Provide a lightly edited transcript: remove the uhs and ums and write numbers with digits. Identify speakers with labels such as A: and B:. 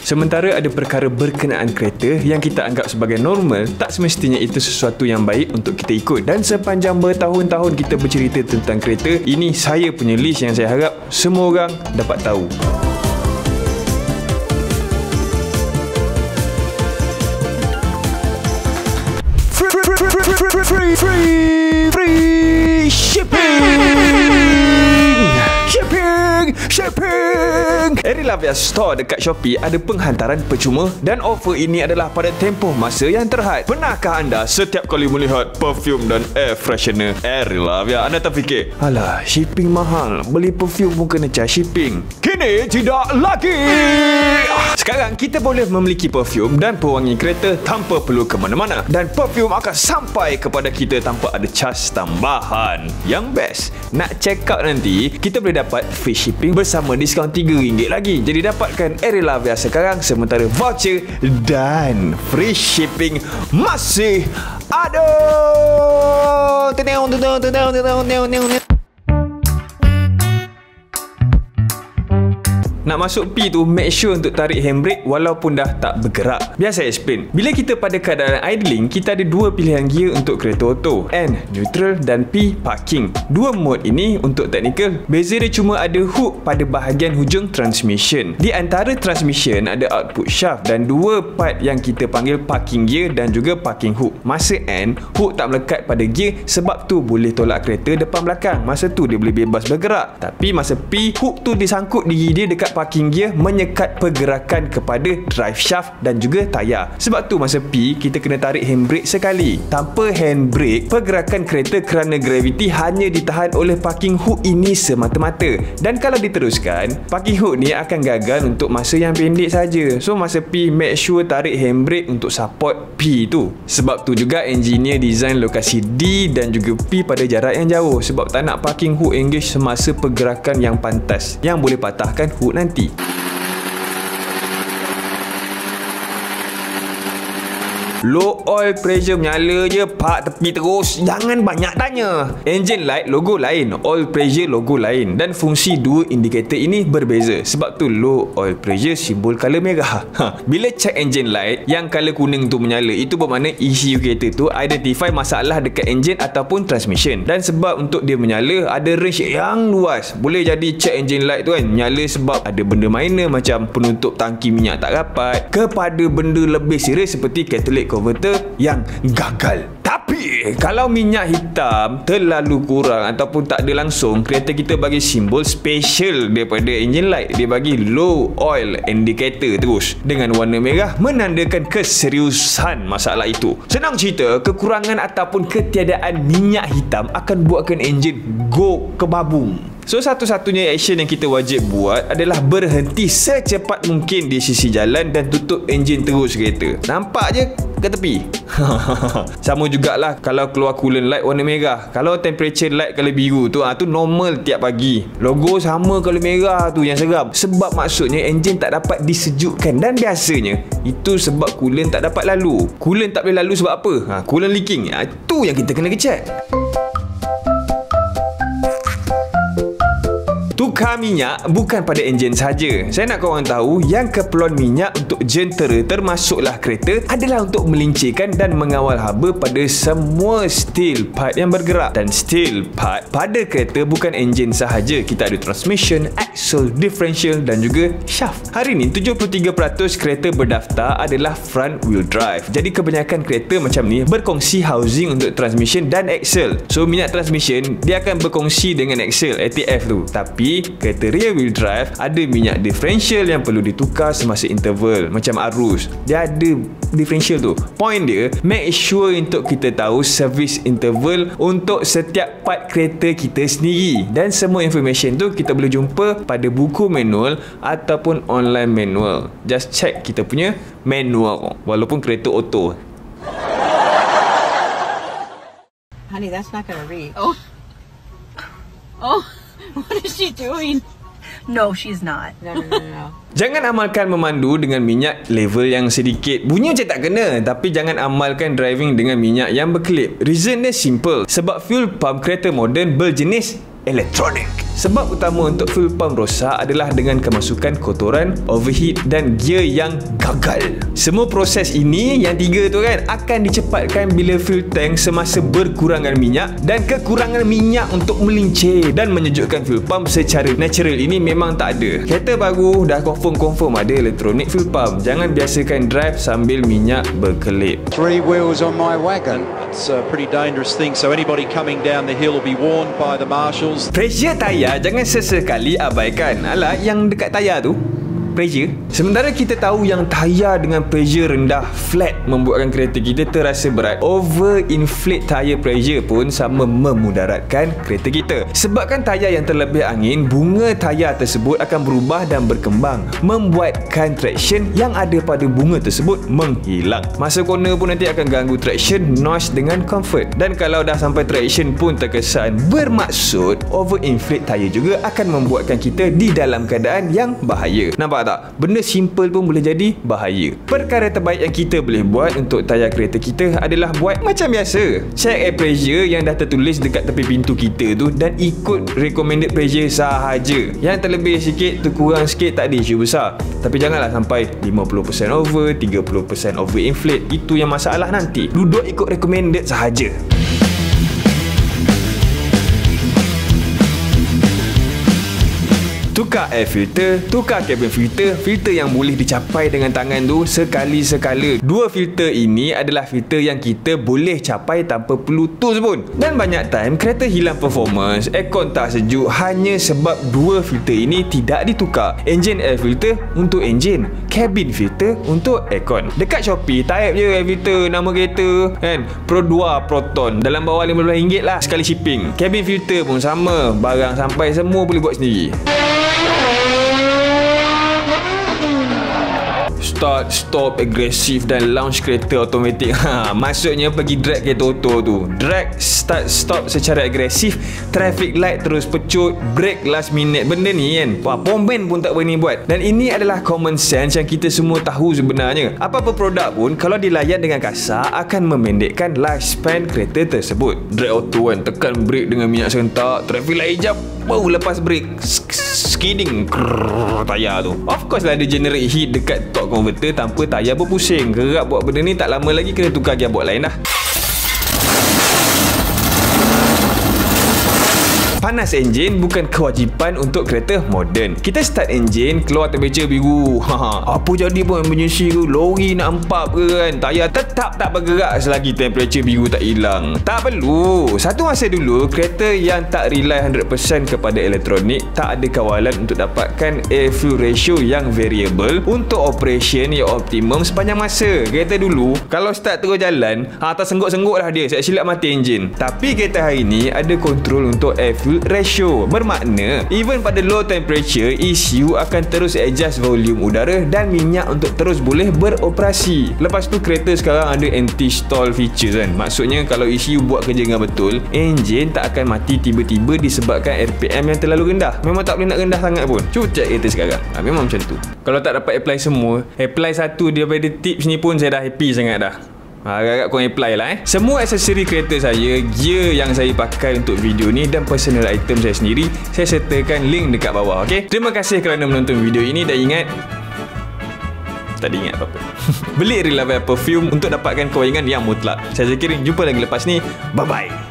A: Sementara ada perkara berkenaan kereta yang kita anggap sebagai normal, tak semestinya itu sesuatu yang baik untuk kita ikut. Dan sepanjang bertahun-tahun kita bercerita tentang kereta, ini saya punya list yang saya harap semua orang dapat tahu. Free shipping. Erilavia Store dekat Shopee ada penghantaran percuma dan offer ini adalah pada tempoh masa yang terhad. Pernahkah anda setiap kali melihat perfume dan air freshener Erilavia anda terfikir, alah, shipping mahal, beli perfume pun kena charge shipping? Kini tidak lagi. Sekarang kita boleh memiliki perfume dan pewangi kereta tanpa perlu ke mana-mana, dan perfume akan sampai kepada kita tanpa ada charge tambahan. Yang best, nak check out nanti kita boleh dapat free shipping bersama diskaun RM3 lagi. Jadi dapatkan Erilavia sekarang, sementara voucher dan free shipping masih ada. Nak masuk P tu, make sure untuk tarik handbrake walaupun dah tak bergerak. Biasa explain, bila kita pada keadaan idling, kita ada dua pilihan gear untuk kereta auto, N neutral dan P parking. Dua mode ini untuk technical, beza dia cuma ada hook pada bahagian hujung transmission. Di antara transmission ada output shaft dan dua part yang kita panggil parking gear dan juga parking hook. Masa N, hook tak melekat pada gear, sebab tu boleh tolak kereta depan belakang. Masa tu dia boleh bebas bergerak. Tapi masa P, hook tu disangkut diri dia dekat parking gear, menyekat pergerakan kepada drive shaft dan juga tayar. Sebab tu masa P, kita kena tarik handbrake sekali. Tanpa handbrake, pergerakan kereta kerana graviti hanya ditahan oleh parking hook ini semata-mata. Dan kalau diteruskan, parking hook ni akan gagal untuk masa yang pendek saja. So masa P, make sure tarik handbrake untuk support P tu. Sebab tu juga engineer design lokasi D dan juga P pada jarak yang jauh, sebab tak nak parking hook engage semasa pergerakan yang pantas yang boleh patahkan hook nanti. Low oil pressure menyala je, park tepi terus, jangan banyak tanya. Engine light logo lain, oil pressure logo lain, dan fungsi dua indikator ini berbeza. Sebab tu low oil pressure simbol color merah. Bila check engine light yang color kuning tu menyala, itu bermakna ECU kereta tu identify masalah dekat engine ataupun transmission. Dan sebab untuk dia menyala ada range yang luas. Boleh jadi check engine light tu kan menyala sebab ada benda minor macam penutup tangki minyak tak rapat, kepada benda lebih serius seperti catalytic converter yang gagal. Tapi kalau minyak hitam terlalu kurang ataupun tak ada langsung, kereta kita bagi simbol special daripada engine light. Dia bagi low oil indicator terus dengan warna merah, menandakan keseriusan masalah itu. Senang cerita, kekurangan ataupun ketiadaan minyak hitam akan buatkan enjin go kebabung. So satu-satunya action yang kita wajib buat adalah berhenti secepat mungkin di sisi jalan dan tutup enjin terus kereta. Nampak je ke tepi. Sama jugalah kalau keluar coolant light warna merah. Kalau temperature light color biru tu normal tiap pagi. Logo sama color merah tu yang seram. Sebab maksudnya enjin tak dapat disejukkan, dan biasanya itu sebab coolant tak dapat lalu. Coolant tak boleh lalu sebab apa? Coolant leaking. Itu yang kita kena check. Tukar minyak bukan pada enjin saja. Saya nak korang tahu yang keperluan minyak untuk jentera termasuklah kereta adalah untuk melincirkan dan mengawal haba pada semua steel part yang bergerak. Dan steel part pada kereta bukan enjin sahaja. Kita ada transmission, axle, differential dan juga shaft. Hari ni 73% kereta berdaftar adalah front wheel drive. Jadi kebanyakan kereta macam ni berkongsi housing untuk transmission dan axle. So minyak transmission dia akan berkongsi dengan axle, ATF tu. Tapi kereta rear wheel drive ada minyak differential yang perlu ditukar semasa interval, macam arus dia ada differential tu. Point dia, make sure untuk kita tahu service interval untuk setiap part kereta kita sendiri, dan semua information tu kita boleh jumpa pada buku manual ataupun online manual. Just check kita punya manual walaupun kereta auto.
B: Honey, that's not gonna read. Oh, what is she doing? No, she's not. No.
A: Jangan amalkan memandu dengan minyak level yang sedikit. Bunyi macam tak kena. Tapi jangan amalkan driving dengan minyak yang berkelip. Reason dia simple. Sebab fuel pump kereta moden berjenis elektronik. Sebab utama untuk fuel pump rosak adalah dengan kemasukan kotoran, overheat dan gear yang gagal. Semua proses ini yang tiga tu kan akan dicepatkan bila fuel tank semasa berkurangan minyak, dan kekurangan minyak untuk melincir dan menyejukkan fuel pump secara natural ini memang tak ada. Kereta baru dah confirm ada elektronik fuel pump. Jangan biasakan drive sambil minyak berkelip.
C: 3 wheels on my wagon. It's a pretty dangerous thing, so anybody coming down the hill will be warned by the marshals.
A: Pressure tayar jangan sesekali abaikan. Alah, yang dekat tayar tu pressure. Sementara kita tahu yang tayar dengan pressure rendah flat membuatkan kereta kita terasa berat, over inflate tayar pressure pun sama memudaratkan kereta kita. Sebabkan tayar yang terlebih angin, bunga tayar tersebut akan berubah dan berkembang, membuatkan traction yang ada pada bunga tersebut menghilang. Masa corner pun nanti akan ganggu traction, noise dengan comfort. Dan kalau dah sampai traction pun terkesan bermaksud, over inflate tayar juga akan membuatkan kita di dalam keadaan yang bahaya. Nampak tak? Benda simple pun boleh jadi bahaya. Perkara terbaik yang kita boleh buat untuk tayar kereta kita adalah buat macam biasa. Check air pressure yang dah tertulis dekat tepi pintu kita tu dan ikut recommended pressure sahaja. Yang terlebih sikit, terkurang sikit tak ada isu besar. Tapi janganlah sampai 50% over, 30% over inflate. Itu yang masalah nanti. Duduk ikut recommended sahaja. Tukar air filter, tukar cabin filter. Filter yang boleh dicapai dengan tangan tu sekali-sekala. Dua filter ini adalah filter yang kita boleh capai tanpa perlu tools pun. Dan banyak time kereta hilang performance, aircon tak sejuk hanya sebab dua filter ini tidak ditukar. Engine air filter untuk engine, cabin filter untuk aircon. Dekat Shopee type je air filter nama kereta kan, Pro 2 Proton, dalam bawah RM15 lah sekali shipping. Cabin filter pun sama, barang sampai semua boleh buat sendiri. Start, stop, agresif dan launch kereta automatik. Maksudnya pergi drag kereta auto tu. Drag, start, stop secara agresif, traffic light terus pecut, break last minute. Benda ni kan pomben pun tak berani buat. Dan ini adalah common sense yang kita semua tahu sebenarnya. Apa-apa produk pun kalau dilayan dengan kasar akan memendekkan lifespan kereta tersebut. Drag auto kan, tekan brake dengan minyak serentak, traffic light hijau, baru lepas brake skidding tayar tu. Of course lah dia generate heat dekat torque converter tanpa tayar berpusing. Gerak buat benda ni tak lama lagi kena tukar gearbox lain dah. Panas enjin bukan kewajipan untuk kereta moden. Kita start enjin, keluar temperature biru. Apa jadi pun emergency ke, lori nak empap ke kan, tayar tetap tak bergerak selagi temperature biru tak hilang. Tak perlu. Satu masa dulu, kereta yang tak rely 100% kepada elektronik tak ada kawalan untuk dapatkan air fuel ratio yang variable untuk operation yang optimum sepanjang masa. Kereta dulu, kalau start terus jalan, tersengguk-sengguk dah dia, silap mati enjin. Tapi kereta hari ni ada kontrol untuk air fuel ratio. Bermakna even pada low temperature, ECU akan terus adjust volume udara dan minyak untuk terus boleh beroperasi. Lepas tu kereta sekarang ada anti-stall features kan. Maksudnya kalau ECU buat kerja dengan betul, enjin tak akan mati tiba-tiba disebabkan RPM yang terlalu rendah. Memang tak boleh nak rendah sangat pun. Cuba check kereta sekarang. Memang macam tu. Kalau tak dapat apply semua, apply satu daripada tips ni pun saya dah happy sangat dah. Agak-agak korang apply lah Semua aksesori kereta saya, gear yang saya pakai untuk video ni dan personal item saya sendiri, saya sertakan link dekat bawah. Okay? Terima kasih kerana menonton video ini dan ingat, tak ada ingat apa-apa. Beli Real Perfume untuk dapatkan kewangan yang mutlak. Saya Zakirin, jumpa lagi lepas ni. Bye-bye.